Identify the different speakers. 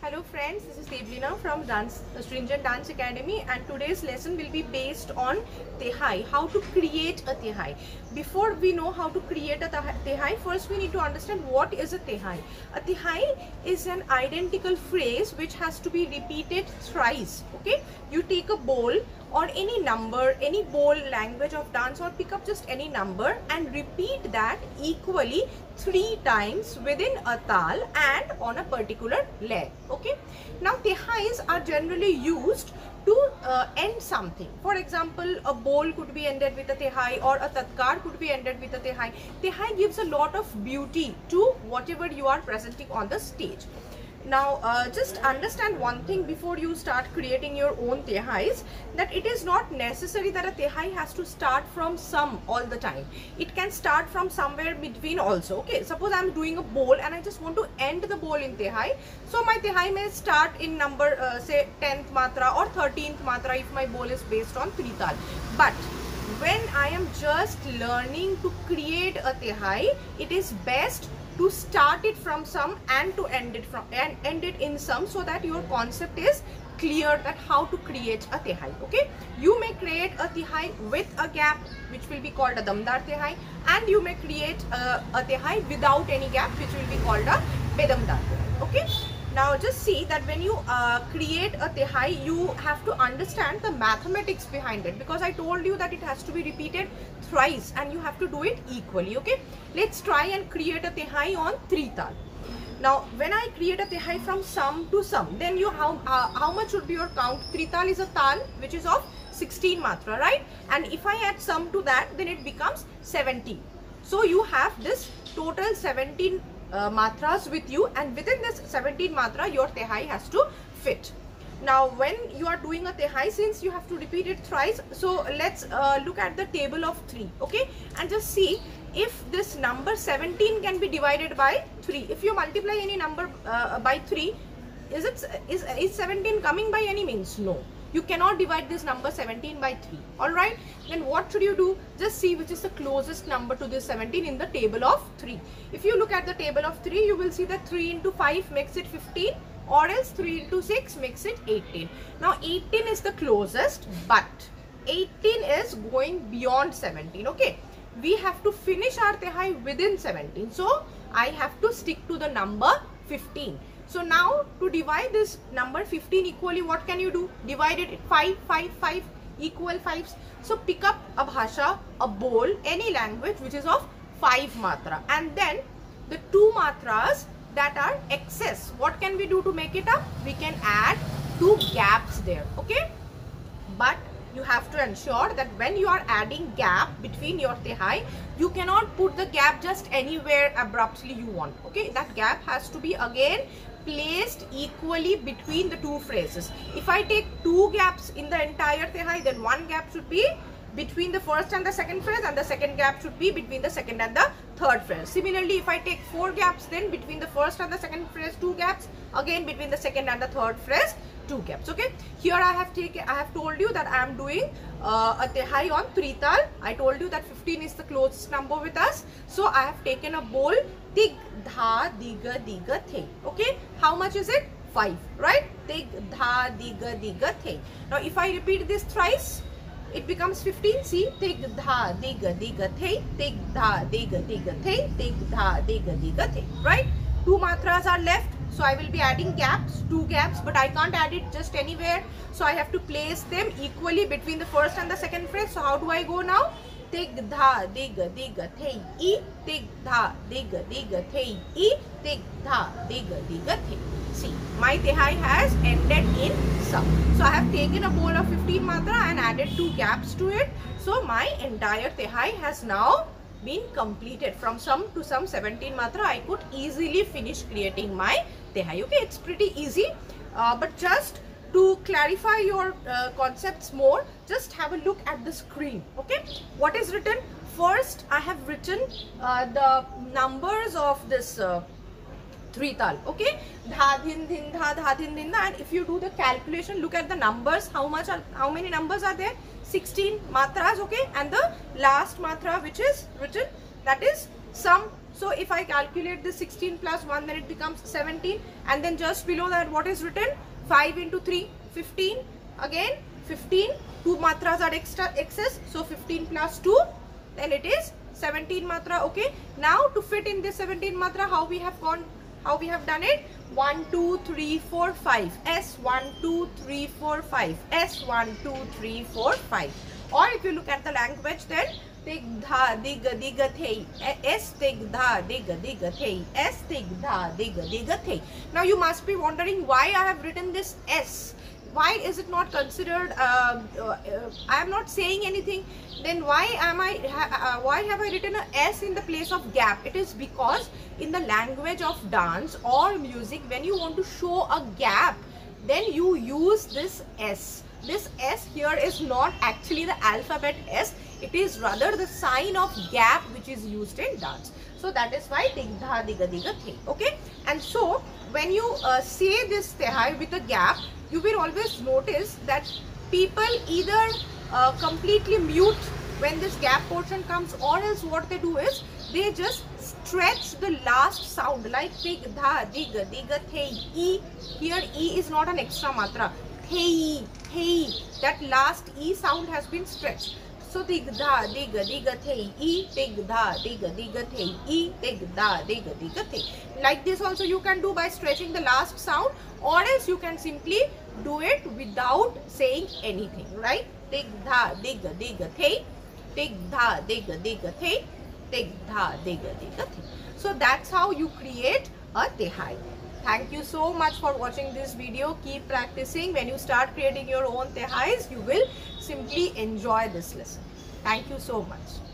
Speaker 1: Hello friends, this is Devlina from Stringent Dance Academy, and today's lesson will be based on Tehai, how to create a Tehai. Before we know how to create a Tehai, first we need to understand what is a Tehai. A Tehai is an identical phrase which has to be repeated thrice. Okay, you take a bowl or any number, any bowl, language of dance, or pick up just any number and repeat that equally 3 times within a tal and on a particular leg. Okay, now Tehais are generally used to end something. For example, a bowl could be ended with a Tehai, or a tatkar could be ended with a Tehai. Tehai gives a lot of beauty to whatever you are presenting on the stage. Now just understand one thing before you start creating your own Tehais, that it is not necessary that a Tehai has to start from some all the time. It can start from somewhere between also. Okay, suppose I am doing a bowl and I just want to end the bowl in Tehai. So my Tehai may start in number say 10th matra or 13th matra if my bowl is based on 3 tal. But when I am just learning to create a Tehai, it is best to start it from some and to end it in some, so that your concept is clear that how to create a Tehai. Okay, you may create a Tehai with a gap, which will be called a damdar Tehai, and you may create a Tehai without any gap, which will be called a bedamdar Tehai. Okay, now just see that when you create a Tehai, you have to understand the mathematics behind it, because I told you that it has to be repeated thrice and you have to do it equally. Okay, let's try and create a Tehai on 3 tal. Now when I create a Tehai from sum to sum, then you how much would be your count? 3 tal is a tal which is of 16 matra, right? And if I add sum to that, then it becomes 17. So you have this total 17 matras with you, and within this 17 matra your Tehai has to fit. Now when you are doing a Tehai, since you have to repeat it thrice, so let's look at the table of 3. Okay, and just see if this number 17 can be divided by 3. If you multiply any number by 3, is 17 coming by any means? No, you cannot divide this number 17 by 3. Alright, then what should you do? Just see which is the closest number to this 17 in the table of 3. If you look at the table of 3, you will see that 3 into 5 makes it 15, or else 3 into 6 makes it 18. Now 18 is the closest, but 18 is going beyond 17. Okay, we have to finish our Tehai within 17, so I have to stick to the number 15. So now to divide this number 15 equally, what can you do? Divide it 5, 5, 5, equal 5s. So pick up a bhasha, a bowl, any language which is of 5 matra, and then the 2 matras that are excess, what can we do to make it up? We can add 2 gaps there. Okay, but you have to ensure that when you are adding gap between your Tehai, you cannot put the gap just anywhere abruptly you want. Okay, that gap has to be again placed equally between the 2 phrases. If I take 2 gaps in the entire Tehai, then 1 gap should be between the first and the second phrase, and the second gap should be between the second and the third phrase. Similarly, if I take 4 gaps, then between the first and the second phrase 2 gaps, again between the second and the third phrase 2 gaps. Okay, here I have told you that I am doing a Tehai on 3 tal. I told you that 15 is the closest number with us, so I have taken a bowl. Tig dha diga diga the. Okay, how much is it? 5, right? Tig dha diga diga the. Now if I repeat this thrice, it becomes 15. See, tig dha diga diga the, tig dha diga diga the, tig dha diga diga the. Right? 2 matras are left, so I will be adding gaps, 2 gaps, but I can't add it just anywhere, so I have to place them equally between the first and the second phrase. So how do I go now? Tig dha diga diga the e, tig dha diga diga the e, tig dha diga diga the. See, my Tehai has ended in sum. So I have taken a bowl of 15 matra and added 2 gaps to it. So my entire Tehai has now been completed. From sum to sum 17 matra, I could easily finish creating my Tehai. Okay, it's pretty easy, but just to clarify your concepts more, just have a look at the screen. Okay, what is written? First I have written the numbers of this 3 tal. Okay, dha dhin dhin dha, dha dhin dhin dha, and if you do the calculation, look at the numbers. How many numbers are there? 16 matras. Okay, and the last matra which is written, that is sum. So if I calculate this 16 plus 1, then it becomes 17. And then just below that, what is written? 5 into 3, 15. Again, 15. 2 matras are extra excess. So 15 plus 2, then it is 17 matra. Okay. Now to fit in this 17 matra, how we have done it? 1, 2, 3, 4, 5. S 1, 2, 3, 4, 5. S 1, 2, 3, 4, 5. Or if you look at the language, then tig dha dig dig the. S tig dha dig dig the. S tig dha dig dig the. Now you must be wondering why I have written this S. Why is it not considered? I am not saying anything. Then why have I written a S in the place of gap? It is because in the language of dance or music, when you want to show a gap, then you use this S. This S here is not actually the alphabet S. It is rather the sign of gap which is used in dance. So that is why tig dha diga diga the. Okay. And so when you say this tehai with a gap, you will always notice that people either completely mute when this gap portion comes, or else what they do is they just stretch the last sound, like tig dha diga diga the. E, here E is not an extra matra. Hey, hey, that last E sound has been stretched. So tig dha diga diga the. E, tig dha diga diga the. E, tig dha diga diga the. Like this also you can do by stretching the last sound, or else you can simply do it without saying anything, right? Tig dha diga diga the. Tig dha diga diga the. Tig dha diga diga the. So that's how you create a tehai. Thank you so much for watching this video. Keep practicing. When you start creating your own tehais, you will simply enjoy this lesson. Thank you so much.